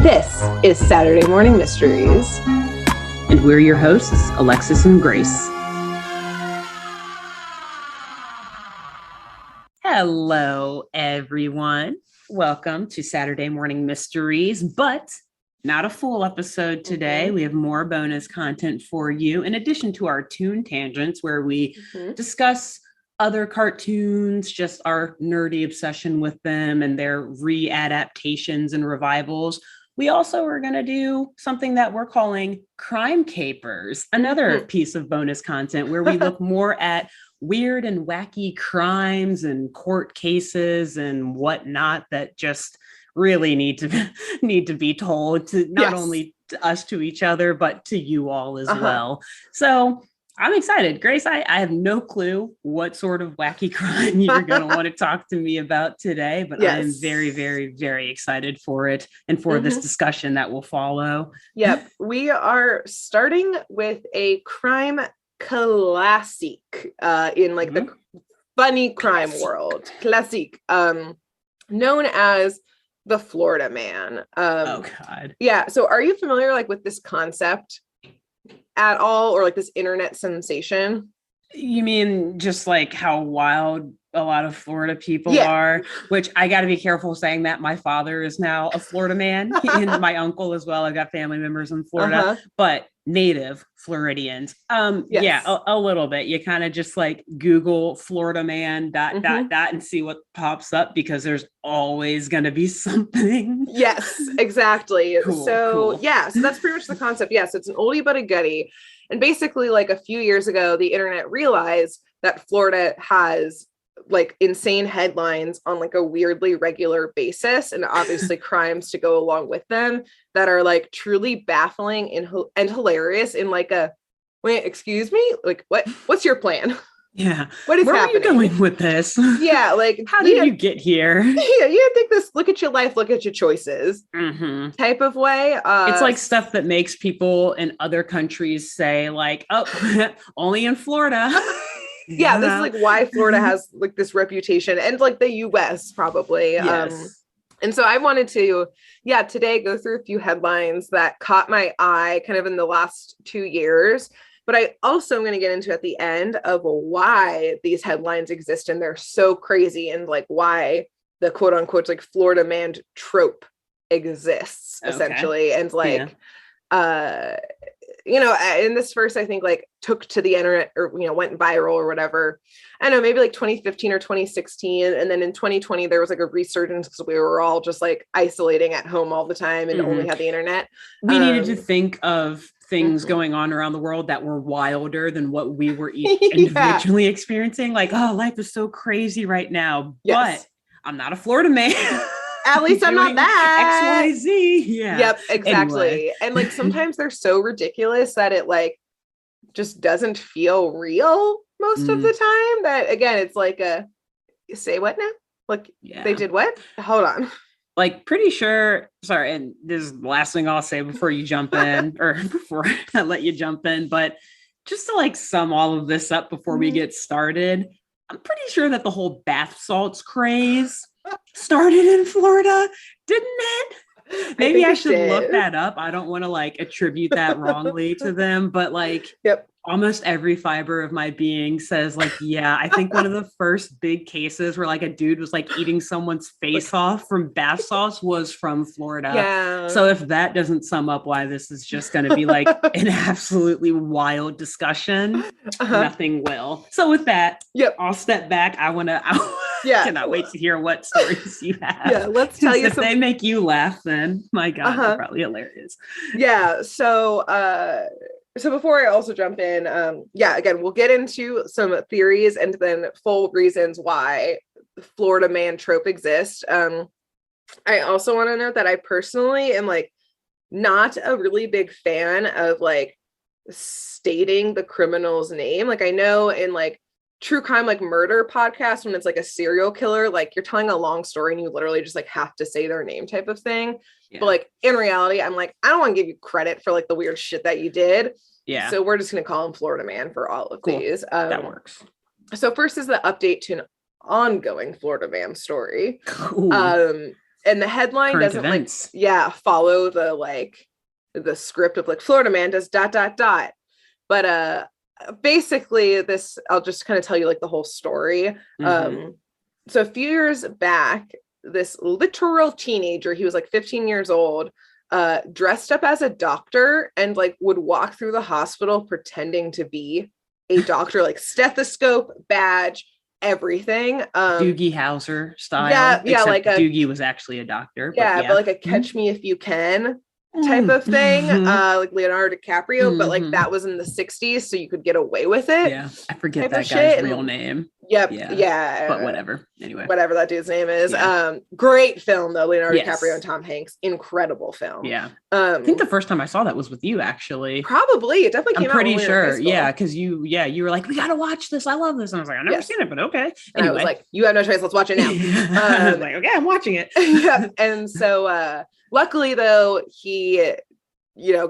This is Saturday Morning Mysteries. And we're your hosts, Alexis and Grace. Hello, everyone. Welcome to Saturday Morning Mysteries, but not a full episode today. We have more bonus content for you, in addition to our Toon Tangents, where we discuss other cartoons, just our nerdy obsession with them and their re-adaptations and revivals. We also are going to do something that we're calling Crime Capers, another piece of bonus content where we look more at weird and wacky crimes and court cases and whatnot that just really need to be told to not only to us, to each other, but to you all as well. So I'm excited. Grace, I have no clue what sort of wacky crime you're going to want to talk to me about today, but I am very, very, very excited for it and for this discussion that will follow. Yep. We are starting with a crime classic in like the funny crime world. Classic. Known as the Florida Man. Oh, God. Yeah. So are you familiar like with this concept at all, or like this internet sensation? You mean just like how wild a lot of Florida people are, which I got to be careful saying that. My father is now a Florida man and my uncle as well. I've got family members in Florida, but native Floridians. Yeah, a little bit. You kind of just like Google Florida man ... and see what pops up, because there's always going to be something. Yes, exactly. Cool. So that's pretty much the concept. Yes, it's an oldie but a goodie. And basically, like a few years ago, the internet realized that Florida has like insane headlines on like a weirdly regular basis, and obviously crimes to go along with them that are like truly baffling and hilarious in like a, wait, excuse me? Like, what's your plan? Yeah. What is Where happening? are you going with this? Yeah, like how did you get here? Yeah, you didn't think this, look at your life, look at your choices type of way. It's like stuff that makes people in other countries say like, oh, only in Florida. Yeah, this is like why Florida has like this reputation, and like the US probably. Yes. And so I wanted to, today go through a few headlines that caught my eye kind of in the last 2 years. But I also am going to get into at the end of why these headlines exist, and they're so crazy, and like why the quote unquote like Florida man trope exists essentially. And like, in this first, I think like took to the internet or, went viral or whatever. I don't know, maybe like 2015 or 2016. And then in 2020, there was like a resurgence because we were all just like isolating at home all the time and only had the internet. We needed to think of things going on around the world that were wilder than what we were individually experiencing. Like, oh, life is so crazy right now, but I'm not a Florida man. At least I'm not that. XYZ. Yeah. Yep, exactly. Anyway. And like sometimes they're so ridiculous that it like just doesn't feel real most of the time. That again, it's like say what now? Like they did what? Hold on. Like pretty sure, sorry, and this is the last thing I'll say before you jump in, or before I let you jump in, but just to like sum all of this up before we get started, I'm pretty sure that the whole bath salts craze started in Florida, didn't it? Maybe I should look that up. I don't want to like attribute that wrongly to them, but like almost every fiber of my being says like, yeah, I think one of the first big cases where like a dude was like eating someone's face off from bath salts was from Florida. Yeah. So if that doesn't sum up why this is just going to be like an absolutely wild discussion, nothing will. So with that, I'll step back. Cannot wait to hear what stories you have. Yeah, let's tell you. If they make you laugh, then my God, they're probably hilarious. Yeah. So before I also jump in, again, we'll get into some theories and then full reasons why the Florida man trope exists. I also want to note that I personally am like not a really big fan of like stating the criminal's name. Like I know in like true crime, like murder podcast, when it's like a serial killer, like you're telling a long story and you literally just like have to say their name type of thing. But like in reality, I'm like, I don't want to give you credit for like the weird shit that you did. Yeah. So we're just going to call him Florida man for all of these. That works. So first is the update to an ongoing Florida man story. Cool. and the headline Current doesn't events. follow the script of like Florida man does ... But basically this, I'll just kind of tell you like the whole story. So a few years back, this literal teenager, he was like 15 years old, dressed up as a doctor and like would walk through the hospital pretending to be a doctor, like stethoscope, badge, everything. Doogie Howser style. Yeah, except like Doogie was actually a doctor. But like a Catch Me If You Can type of thing, like Leonardo DiCaprio, but like that was in the 60s, so you could get away with it. Yeah, I forget that guy's real name. Yep. Yeah. But whatever. Anyway. Whatever that dude's name is. Yeah. Great film though, Leonardo DiCaprio and Tom Hanks. Incredible film. Yeah. I think the first time I saw that was with you, actually. Probably. It definitely came out. I'm pretty sure. Yeah, because you were like, we gotta watch this. I love this. And I was like, I've never seen it, but okay. And I was like, you have no choice. Let's watch it now. I was like, okay, I'm watching it. Yeah. And so luckily though, he,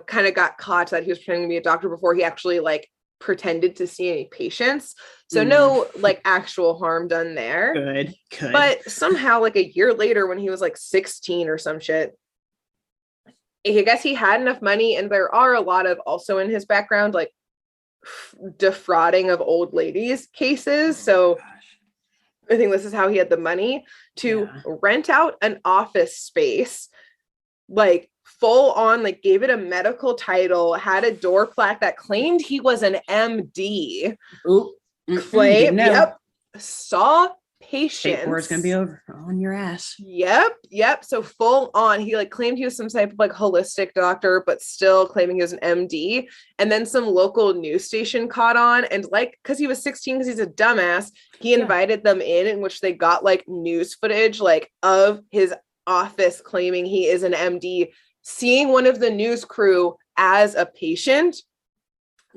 kind of got caught that he was pretending to be a doctor before he actually like pretended to see any patients. So no like actual harm done there. Good. But somehow like a year later when he was like 16 or some shit, I guess he had enough money, and there are a lot of also in his background like defrauding of old ladies cases. So I think this is how he had the money to rent out an office space, like full on, like gave it a medical title, had a door plaque that claimed he was an MD. Saw patients. State board's gonna be over on your ass. Yep. So full on, he like claimed he was some type of like holistic doctor, but still claiming he was an MD. And then some local news station caught on, and like because he was 16, because he's a dumbass, he invited them in which they got like news footage like of his office claiming he is an MD, seeing one of the news crew as a patient.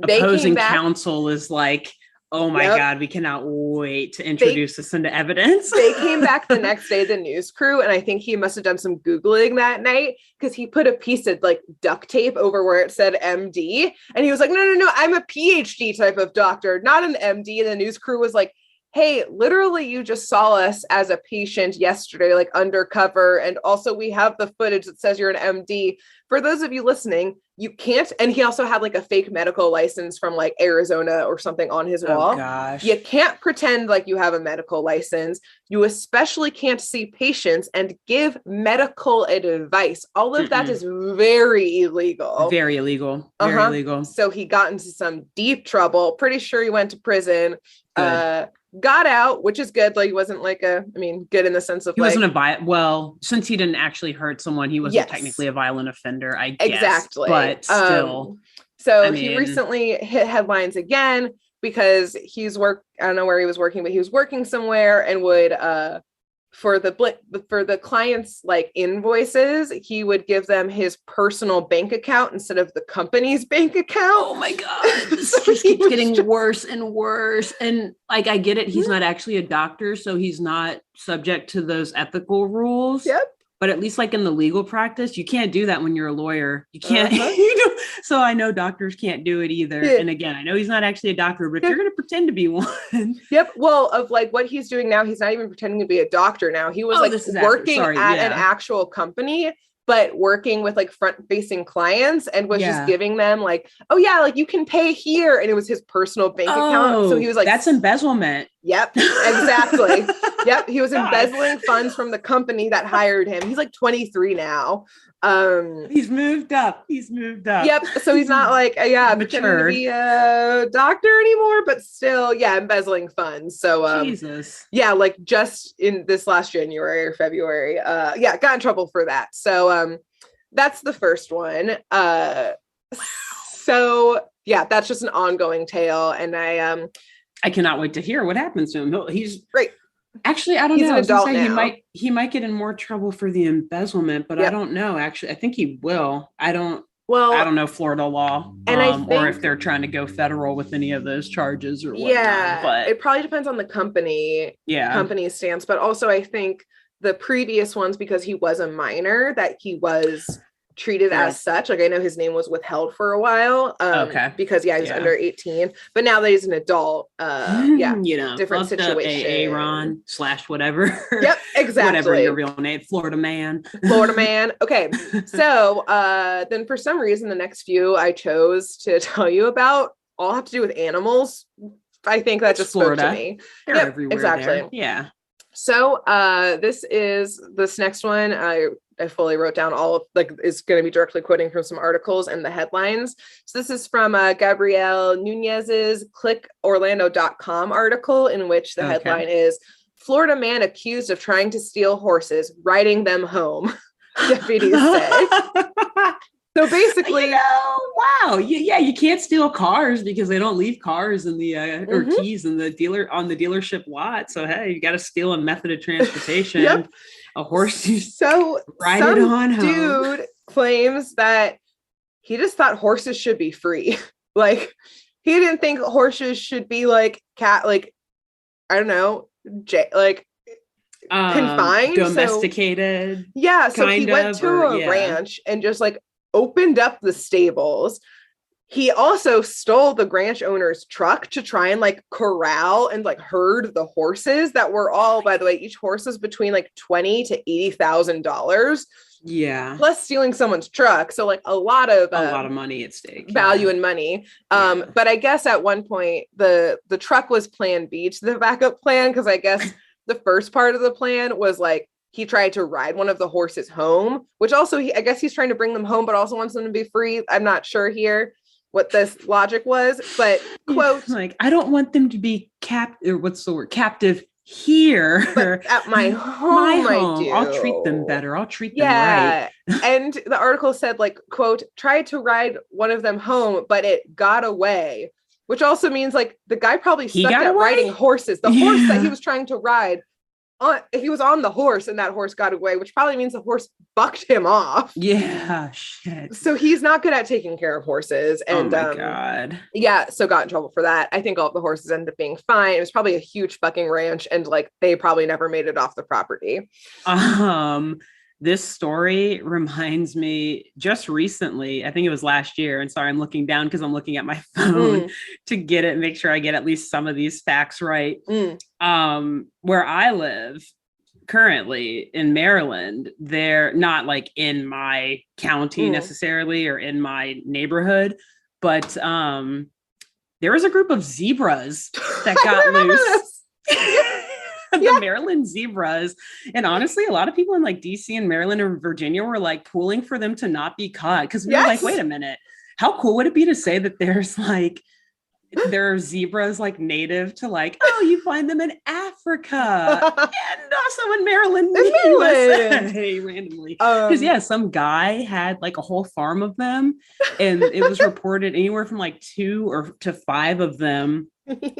Opposing counsel is like, oh my God, we cannot wait to introduce this into evidence. They came back the next day, the news crew, and I think he must have done some Googling that night, because he put a piece of like duct tape over where it said MD. And he was like, no, I'm a PhD type of doctor, not an MD. And the news crew was like, hey, literally you just saw us as a patient yesterday, like undercover. And also we have the footage that says you're an MD. For those of you listening, you can't. And he also had like a fake medical license from like Arizona or something on his wall. Oh gosh. You can't pretend like you have a medical license. You especially can't see patients and give medical advice. All of that is very illegal. Very illegal. Very illegal. So he got into some deep trouble. Pretty sure he went to prison. Got out, which is good. Like he wasn't like good in the sense of he wasn't since he didn't actually hurt someone, he wasn't technically a violent offender, I guess. Exactly. But still. He recently hit headlines again because I don't know where he was working, but he was working somewhere and would for the clients like invoices, he would give them his personal bank account instead of the company's bank account. Oh my God. This just keeps getting worse and worse. And like, I get it. He's not actually a doctor, so he's not subject to those ethical rules. Yep. But at least like in the legal practice, you can't do that when you're a lawyer. You can't. So I know doctors can't do it either. Yeah. And again, I know he's not actually a doctor, but if you're going to pretend to be one. Yep. Well, of like what he's doing now, he's not even pretending to be a doctor now. He was working at an actual company, but working with like front-facing clients, and was just giving them like, oh yeah, like you can pay here. And it was his personal bank account. So he was like, that's embezzlement. Yep, exactly. Yep. He was embezzling funds from the company that hired him. He's like 23 now. He's moved up. Yep. So he's not like, pretending to be a doctor anymore, but still, embezzling funds. So, Jesus. Yeah. Like just in this last January or February, got in trouble for that. So, that's the first one. So that's just an ongoing tale. And I cannot wait to hear what happens to him. He's great. Actually, I don't know. He's an adult now. He might get in more trouble for the embezzlement, but I don't know. Actually, I think he will. I don't know Florida law, and or if they're trying to go federal with any of those charges or whatnot. Yeah, but it probably depends on the company stance. But also, I think the previous ones, because he was a minor, that he was treated as such. Like I know his name was withheld for a while. Because he was under 18, but now that he's an adult, different situation. Aaron / whatever. Yep, exactly. Whatever your real name, Florida man. Okay. So then for some reason, the next few I chose to tell you about all have to do with animals. I think that just spoke to me. They're everywhere. Exactly. There. Yeah. So this next one I fully wrote down all of, is going to be directly quoting from some articles and the headlines. So this is from Gabrielle Nunez's clickorlando.com article, in which the headline is Florida man accused of trying to steal horses, riding them home, deputies say. So basically, wow. You can't steal cars because they don't leave cars in the or keys in the dealership lot. So hey, you got to steal a method of transportation. A horse. So ride it on home. Dude claims that he just thought horses should be free. Like he didn't think horses should be like I don't know, confined, domesticated. So he went to a ranch and just opened up the stables. He also stole the ranch owner's truck to try and corral and herd the horses that were all, by the way, each horse was between $20,000 to $80,000. Yeah. Plus stealing someone's truck. So a lot of money at stake. Value and money. But I guess at one point the truck was plan B to the backup plan, because I guess the first part of the plan was he tried to ride one of the horses home, which also I guess he's trying to bring them home, but also wants them to be free. I'm not sure here what this logic was, but quote, I don't want them to be captive here, but at my home, I do. I'll treat them better. I'll treat them right. And the article said quote, tried to ride one of them home, but it got away, which also means the guy probably sucked at riding horses. The horse that he was trying to ride, he was on the horse and that horse got away, which probably means the horse bucked him off. Yeah, shit. So he's not good at taking care of horses. And oh my God. Yeah, so got in trouble for that. I think all of the horses ended up being fine. It was probably a huge fucking ranch, and they probably never made it off the property. This story reminds me just recently, I think it was last year. And sorry, I'm looking down because I'm looking at my phone to get it, make sure I get at least some of these facts right. Where I live currently in Maryland, they're not in my county necessarily or in my neighborhood, but there was a group of zebras that got loose. The Maryland zebras. And honestly, a lot of people in DC and Maryland and Virginia were pulling for them to not be caught. Because we were wait a minute, how cool would it be to say that there's there are zebras native to you find them in Africa and also in Maryland, USA, randomly. Because some guy had a whole farm of them, and it was reported anywhere from 2 to 5 of them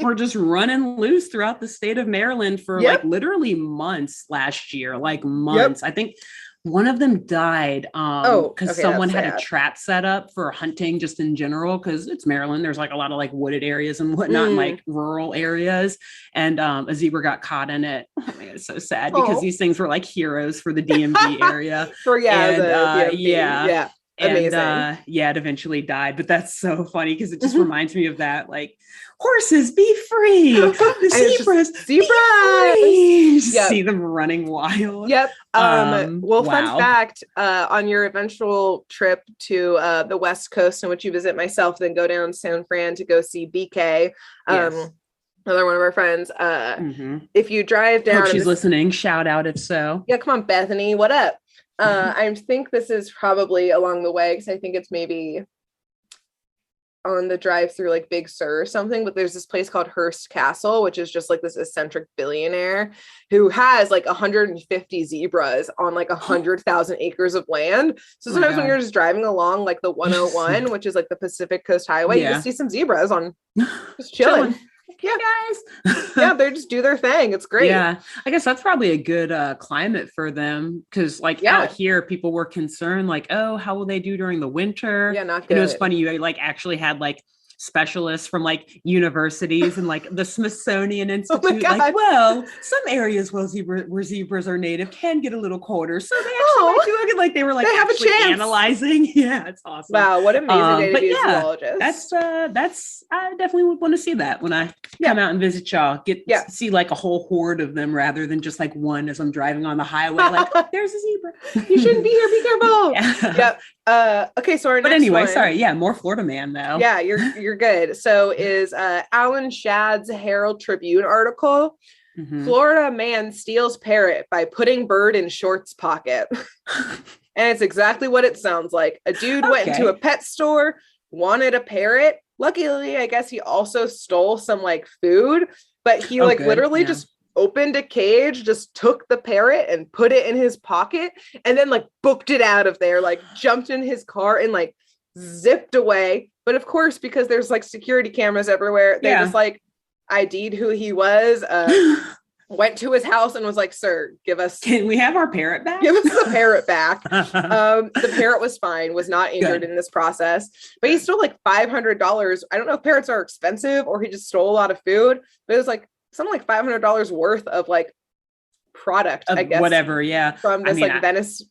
were just running loose throughout the state of Maryland for literally months last year, months. I think one of them died because someone had a trap set up for hunting just in general, because it's Maryland. There's a lot of wooded areas and whatnot in rural areas. And a zebra got caught in it. Oh my God, it's so sad because these things were heroes for the DMV area. Amazing. And it eventually died. But that's so funny because it just reminds me of that, horses be free. The zebras. Be free. See them running wild. Fun fact, on your eventual trip to the West Coast, in which you visit myself, then go down San Fran to go see BK. Another one of our friends. If you drive down, hope she's listening. Shout out if so. Yeah, come on, Bethany. What up? I think this is probably along the way, because I think it's maybe on the drive through Big Sur or something, but there's this place called Hearst Castle, which is just this eccentric billionaire who has 150 zebras on 100,000 acres of land. So sometimes when you're just driving along the 101, which is the Pacific Coast Highway, you just see some zebras on just chilling. Guys. They just do their thing. It's great. I guess that's probably a good climate for them, because out here people were concerned oh, how will they do during the winter? Not good. And it was funny, you actually had specialists from like universities and like the Smithsonian Oh my Institute. God. Like, well, some areas where zebras are native can get a little colder, so they actually Oh, might do it. Like they were like they have a actually chance. analyzing. Yeah, it's awesome. Wow, what an amazing day to But be a yeah, zoologist. that's I definitely would want to see that when I Yeah. come out and visit y'all. Yeah. See like a whole horde of them rather than just like one as I'm driving on the highway. Like, oh, there's a zebra. You shouldn't be here. Be careful. Yeah. Yep. Okay, so our But next anyway, one, sorry. Yeah, more Florida man though. yeah, you're good. So is Alan Shadd's Herald Tribune article. Mhm. Florida man steals parrot by putting bird in shorts pocket. And it's exactly what it sounds like. A dude went into a pet store, wanted a parrot. Luckily, I guess he also stole some like food, but he literally just opened a cage, just took the parrot and put it in his pocket, and then like booked it out of there, like jumped in his car and like zipped away. But of course, because there's like security cameras everywhere, they just like ID'd who he was, went to his house and was like, sir, can we have our parrot back? Give us the parrot back. The parrot was fine, was not injured in this process, but he stole like $500. I don't know if parrots are expensive or he just stole a lot of food, but it was like something like $500 worth of like product, I guess. Whatever, yeah. From this Venice,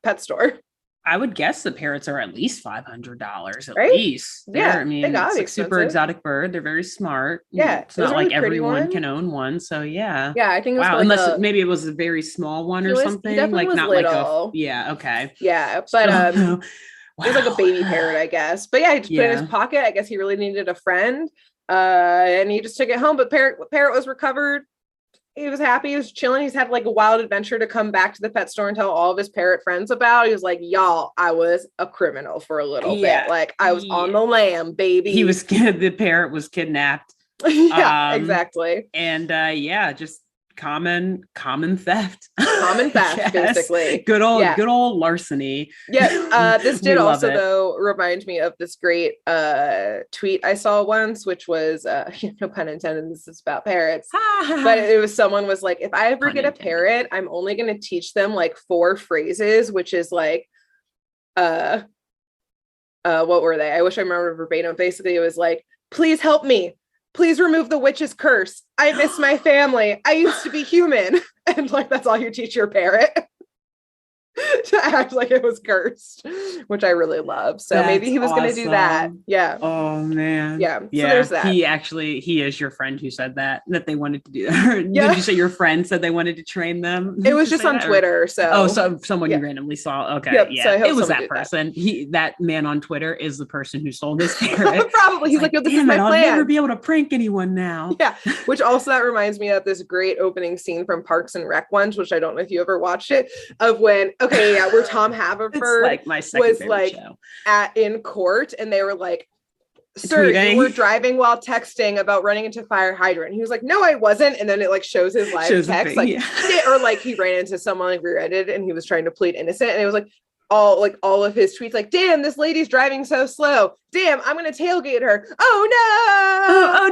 pet store. I would guess the parrots are at least $500 at right? least. Yeah, I mean, it's like super exotic bird. They're very smart. Yeah, it's not like everyone can own one. So yeah, I think it was unless maybe it was a very small one or something. Like not little. Like okay. Yeah, but it was like a baby parrot, I guess. But yeah, he just put it in his pocket. I guess he really needed a friend, and he just took it home. But parrot was recovered. He was happy. He was chilling. He's had like a wild adventure to come back to the pet store and tell all of his parrot friends about. He was like, y'all, I was a criminal for a little bit. Like I was on the lam, baby. The parrot was kidnapped. Exactly. And just common theft. Common theft, basically. Good old larceny. Yeah. This did also though remind me of this great tweet I saw once, which was no pun intended, this is about parrots. But it was someone was like, if I ever get a parrot, I'm only gonna teach them like 4 phrases, which is like what were they? I wish I remember verbatim. Basically, it was like, please help me. Please remove the witch's curse. I miss my family. I used to be human. And like, that's all you teach your parrot. To act like it was cursed, which I really love. So maybe he was going to do that. Yeah. Oh man. Yeah. So there's that. He is your friend who said that they wanted to do that. Yeah. Did you say your friend said they wanted to train them? It was just on Twitter. So someone you randomly saw. Okay. Yep, yeah. So it was that person. That man on Twitter is the person who sold this parrot. Probably. He's like, yo, this is my plan. I'll never be able to prank anyone now. Yeah. Which also that reminds me of this great opening scene from Parks and Rec once, which I don't know if you ever watched it, of when where Tom Haverford like my was like show. In court, and they were like, sir, you were driving while texting about running into fire hydrant. And he was like, no, I wasn't. And then it like shows his live text, or like he ran into someone like rear-ended and he was trying to plead innocent. And it was like all of his tweets, like, damn, this lady's driving so slow. Damn, I'm gonna tailgate her. Oh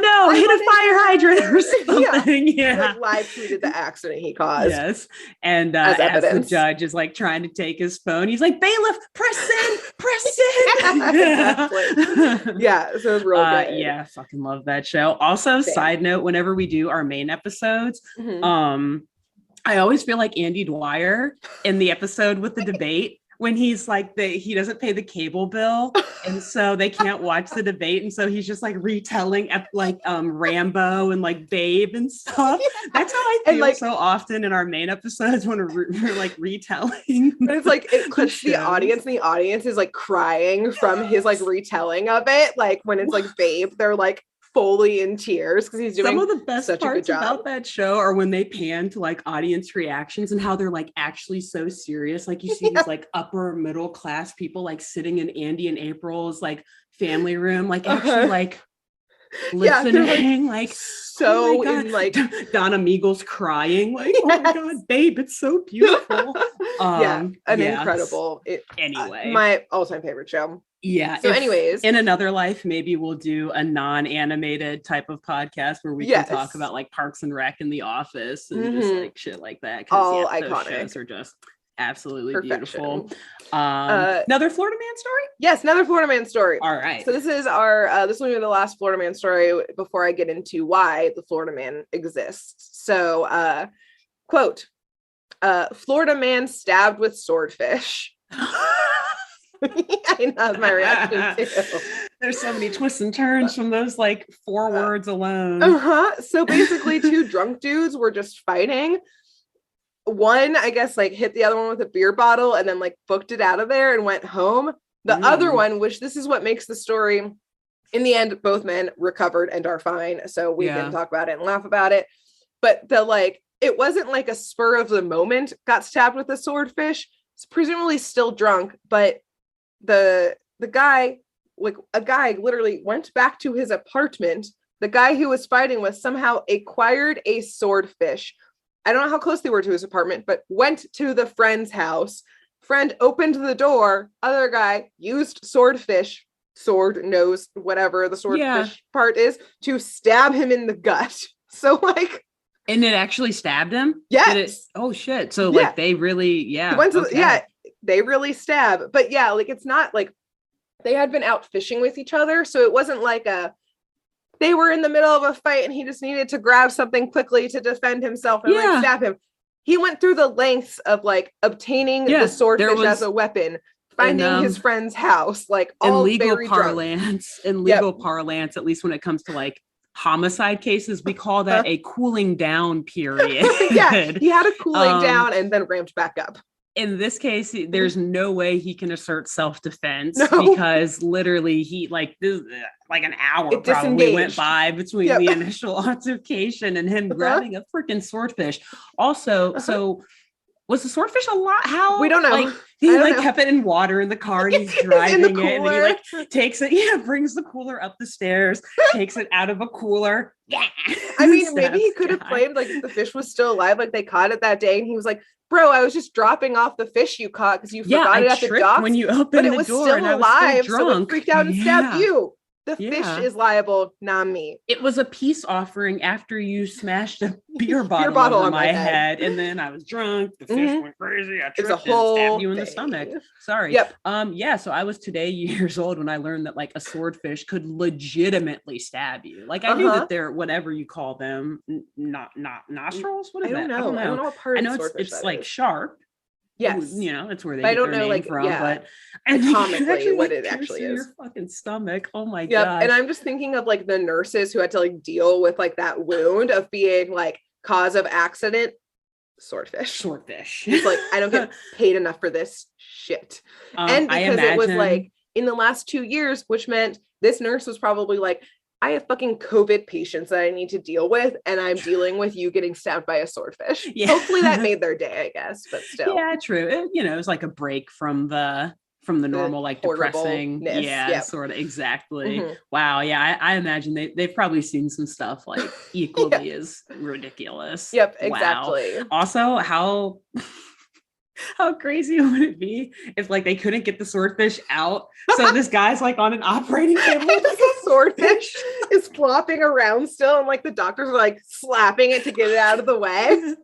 no, hit a fire hydrant or something. Yeah. Like, live tweeted the accident he caused. Yes. And as the judge is like trying to take his phone, he's like, bailiff, press in. Yeah, so it was real good. Yeah, fucking love that show. Also, side note, whenever we do our main episodes, I always feel like Andy Dwyer in the episode with the debate, when he's like he doesn't pay the cable bill, and so they can't watch the debate, and so he's just like retelling like Rambo and like Babe and stuff. That's how I feel like, so often in our main episodes when we're like retelling. But it's like it clips the audience, and the audience is like crying from his like retelling of it. Like when it's like Babe, they're like fully in tears because he's doing some of the best parts about that show are when they pan to like audience reactions and how they're like actually so serious. Like you see these like upper middle class people like sitting in Andy and April's like family room, like actually like listening, like so in like Donna Meagle's crying, like oh my god, Babe, it's so beautiful. Incredible. Anyway, my all-time favorite show. Yeah. So anyways, in another life, maybe we'll do a non-animated type of podcast where we can talk about like Parks and Rec and The Office and just like shit like that. All iconic. Those shows are just Absolutely Perfection. beautiful. Another Florida man story? Yes, another Florida man story. All right. So this is our this will be the last Florida man story before I get into why the Florida man exists. So quote, Florida man stabbed with swordfish. I know my reaction too. There's so many twists and turns from those like 4 words alone. So basically 2 drunk dudes were just fighting. One, I guess, like hit the other one with a beer bottle and then like booked it out of there and went home. The other one, which this is what makes the story, in the end, both men recovered and are fine. So we can talk about it and laugh about it. But it wasn't like a spur of the moment got stabbed with a swordfish. It's presumably still drunk, but the guy, like a guy literally went back to his apartment. The guy who was fighting with somehow acquired a swordfish. I don't know how close they were to his apartment, but went to the friend's house. Friend opened the door. Other guy used swordfish, sword, nose, whatever the swordfish part is, to stab him in the gut. So like, and it actually stabbed him? Yes. Oh shit. So like they really, they really stab. But yeah, like it's not like they had been out fishing with each other. So it wasn't like they were in the middle of a fight and he just needed to grab something quickly to defend himself and like stab him. He went through the lengths of like obtaining the swordfish as a weapon, finding his friend's house, like all in legal very parlance, drunk. In legal parlance, at least when it comes to like homicide cases, we call that a cooling down period. Yeah, he had a cooling down and then ramped back up. In this case, there's no way he can assert self-defense because literally he like an hour probably went by between the initial altercation and him grabbing a freaking swordfish. Also, so was the swordfish a lot? How we don't know. Like, he like kept it in water in the car and he's driving it and he like takes it, brings the cooler up the stairs, takes it out of a cooler. Yeah. I mean, maybe he could have claimed like the fish was still alive, like they caught it that day, and he was like, bro, I was just dropping off the fish you caught because you forgot it at the docks when you opened the door, still alive, so it freaked out and stabbed you. The fish is liable, not me. It was a peace offering after you smashed a beer bottle over my head. And then I was drunk. The fish went crazy. I tripped and stabbed you in the stomach. Sorry. Yep. So I was today years old when I learned that like a swordfish could legitimately stab you. Like I knew that they're whatever you call them, not nostrils. What is that? I don't know what part of swordfish it's like sharp. Yes, that's where they get their name from. But anatomically, what it actually is. Your fucking stomach. Oh my god! And I'm just thinking of like the nurses who had to like deal with like that wound of being like cause of accident. Swordfish. It's like I don't get paid enough for this shit, and because it was like in the last 2 years, which meant this nurse was probably like, I have fucking COVID patients that I need to deal with, and I'm dealing with you getting stabbed by a swordfish. Yeah. Hopefully that made their day, I guess, but still. Yeah, true. It was like a break from the normal, like depressing. Yeah, sort of. Exactly. Mm-hmm. Wow. Yeah. I imagine they've probably seen some stuff like equally as ridiculous. Yep. Exactly. Wow. Also, how crazy would it be if like they couldn't get the swordfish out? So this guy's like on an operating table. The swordfish is flopping around still, and like the doctors are like slapping it to get it out of the way.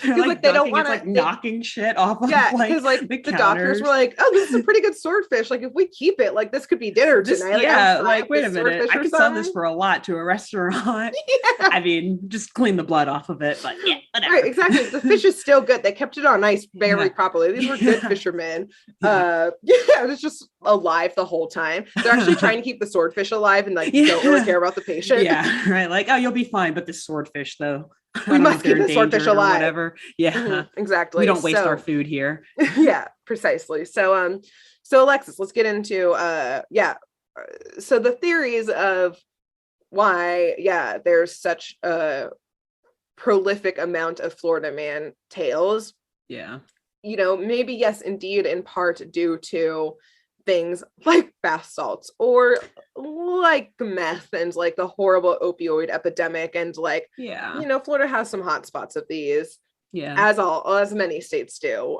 Like they don't want to like knocking shit off of because like the doctors were like, oh, this is a pretty good swordfish, like if we keep it, like this could be dinner tonight. Like wait a minute, I could sell this for a lot to a restaurant. I mean, just clean the blood off of it, but whatever. Right, exactly. The fish is still good. They kept it on ice very properly. These were good fishermen. It was just alive the whole time. They're actually trying to keep the swordfish alive and like don't really care about the patient. Yeah, right. Like, oh, you'll be fine, but the swordfish though. We must keep the swordfish alive. Whatever. Yeah, exactly. We don't waste our food here. Yeah, precisely. So Alexis, let's get into so the theories of why there's such a prolific amount of Florida man tales. Yeah. Maybe yes, indeed, in part due to things like bath salts or like meth and like the horrible opioid epidemic and like Florida has some hot spots of these, as many states do,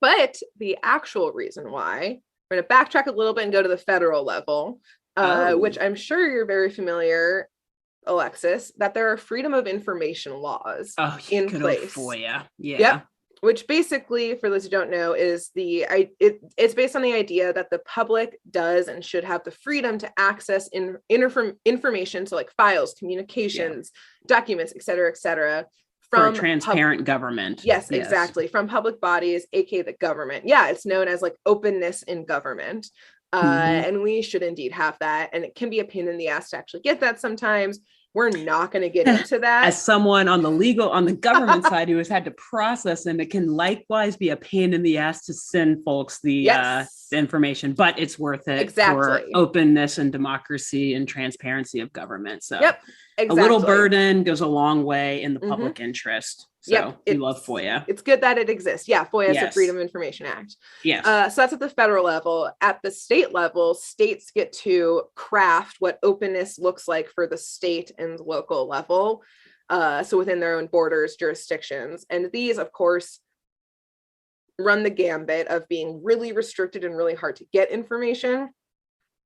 but the actual reason why, we're going to backtrack a little bit and go to the federal level, which I'm sure you're very familiar, Alexis, that there are freedom of information laws in place. FOIA. Yeah. Yep. which basically, for those who don't know, is it's based on the idea that the public does and should have the freedom to access information, so like files, communications, documents, et cetera, from a transparent government. Yes, exactly. From public bodies, aka the government. Yeah, it's known as like openness in government. And we should indeed have that. And it can be a pain in the ass to actually get that sometimes. We're not going to get into that. As someone on the government side who has had to process them, it can likewise be a pain in the ass to send folks the information, but it's worth it for openness and democracy and transparency of government. So a little burden goes a long way in the public interest. So we love FOIA. It's good that it exists. Yeah, FOIA is the Freedom of Information Act. Yes. So that's at the federal level. At the state level, states get to craft what openness looks like for the state and local level. So within their own borders, jurisdictions. And these, of course, run the gambit of being really restricted and really hard to get information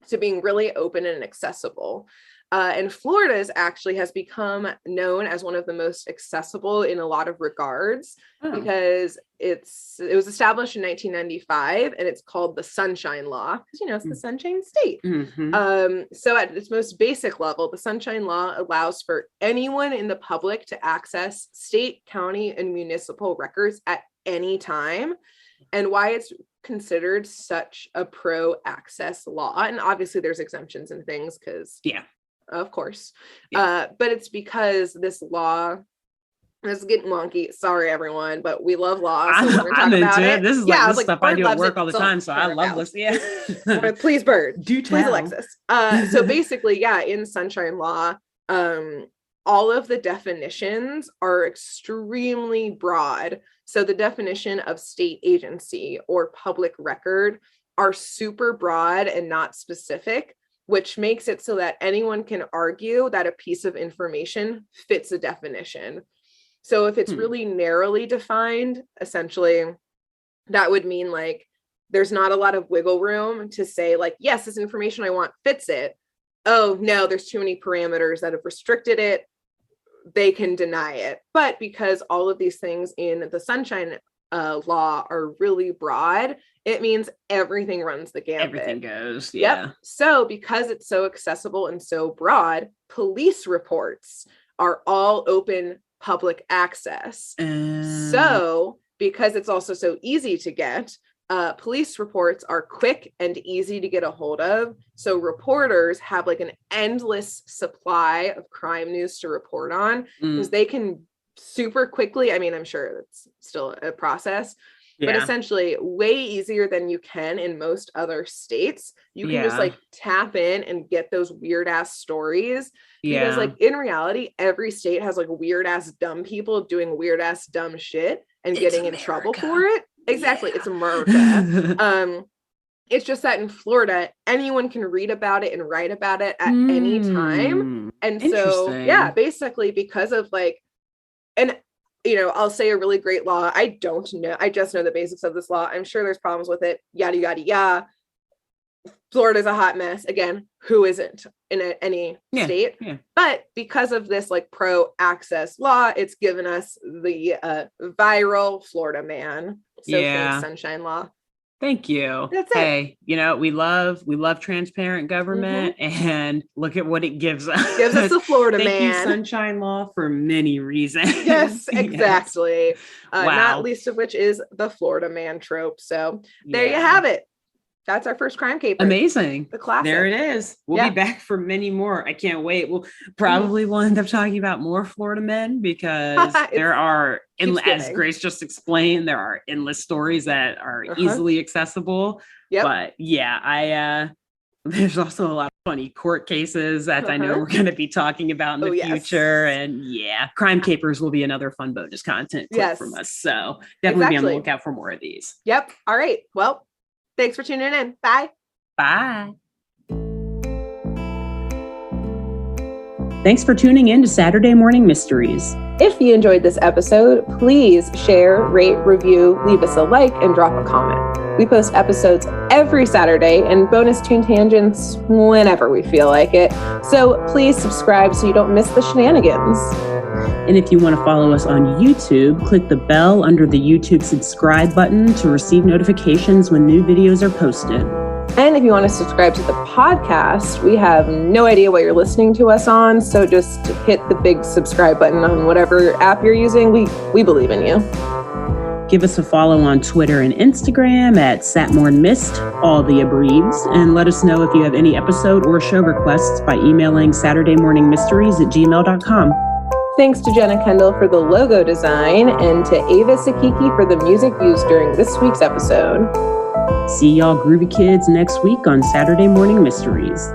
to being really open and accessible. And Florida's actually has become known as one of the most accessible in a lot of regards because it was established in 1995 and it's called the Sunshine Law because, it's the Sunshine State. So at its most basic level, the Sunshine Law allows for anyone in the public to access state, county, and municipal records at any time. And why it's considered such a pro-access law, and obviously there's exemptions and things because of course. But it's because this law is getting wonky. Sorry, everyone, but we love law. So we're I'm into about it. This is like this stuff I do at work all the so time. So I love this. Yeah. Please, Bird. Do please, tell. Alexis. So basically, in Sunshine Law, all of the definitions are extremely broad. So the definition of state agency or public record are super broad and not specific, which makes it so that anyone can argue that a piece of information fits a definition. So if it's really narrowly defined, essentially, that would mean like there's not a lot of wiggle room to say like, yes, this information I want fits it. Oh, no, there's too many parameters that have restricted it. They can deny it. But because all of these things in the Sunshine Law are really broad, it means everything runs the gambit. Everything goes. Yeah. Yep. So because it's so accessible and so broad, police reports are all open public access. So because it's also so easy to get, police reports are quick and easy to get a hold of. So reporters have like an endless supply of crime news to report on because they can super quickly. I mean, I'm sure it's still a process, but essentially way easier than you can in most other states. You can just like tap in and get those weird ass stories because like in reality, every state has like weird ass dumb people doing weird ass dumb shit and getting in trouble for it. Exactly. It's America. It's just that in Florida, anyone can read about it and write about it at any time. And so, basically because of like, and I'll say a really great law. I don't know. I just know the basics of this law. I'm sure there's problems with it. Yada, yada, yada. Florida's a hot mess. Again, who isn't in any state? Yeah. But because of this like pro access law, it's given us the viral Florida man. So thanks, Sunshine Law. Thank you. That's it. Hey, we love transparent government and look at what it gives us. Gives us the Florida man. Thank you, Sunshine Law, for many reasons. Yes, exactly. Not least of which is the Florida man trope. So there you have it. That's our first crime caper. Amazing. The classic. There it is. We'll be back for many more. I can't wait. We'll probably will end up talking about more Florida men because there are, as Grace just explained, there are endless stories that are easily accessible. Yep. But there's also a lot of funny court cases that I know we're going to be talking about in the future. And crime capers will be another fun bonus content clip from us. So definitely be on the lookout for more of these. Yep. All right. Well, thanks for tuning in. Bye. Bye. Thanks for tuning in to Saturday Morning Mysteries. If you enjoyed this episode, please share, rate, review, leave us a like, and drop a comment. We post episodes every Saturday and bonus tune tangents whenever we feel like it. So please subscribe so you don't miss the shenanigans. And if you want to follow us on YouTube, click the bell under the YouTube subscribe button to receive notifications when new videos are posted. And if you want to subscribe to the podcast, we have no idea what you're listening to us on, so just hit the big subscribe button on whatever app you're using. We believe in you. Give us a follow on Twitter and Instagram at SatmornMist, all the abreves, and let us know if you have any episode or show requests by emailing SaturdayMorningMysteries@gmail.com. Thanks to Jenna Kendall for the logo design and to Ava Sakiki for the music used during this week's episode. See y'all groovy kids next week on Saturday Morning Mysteries.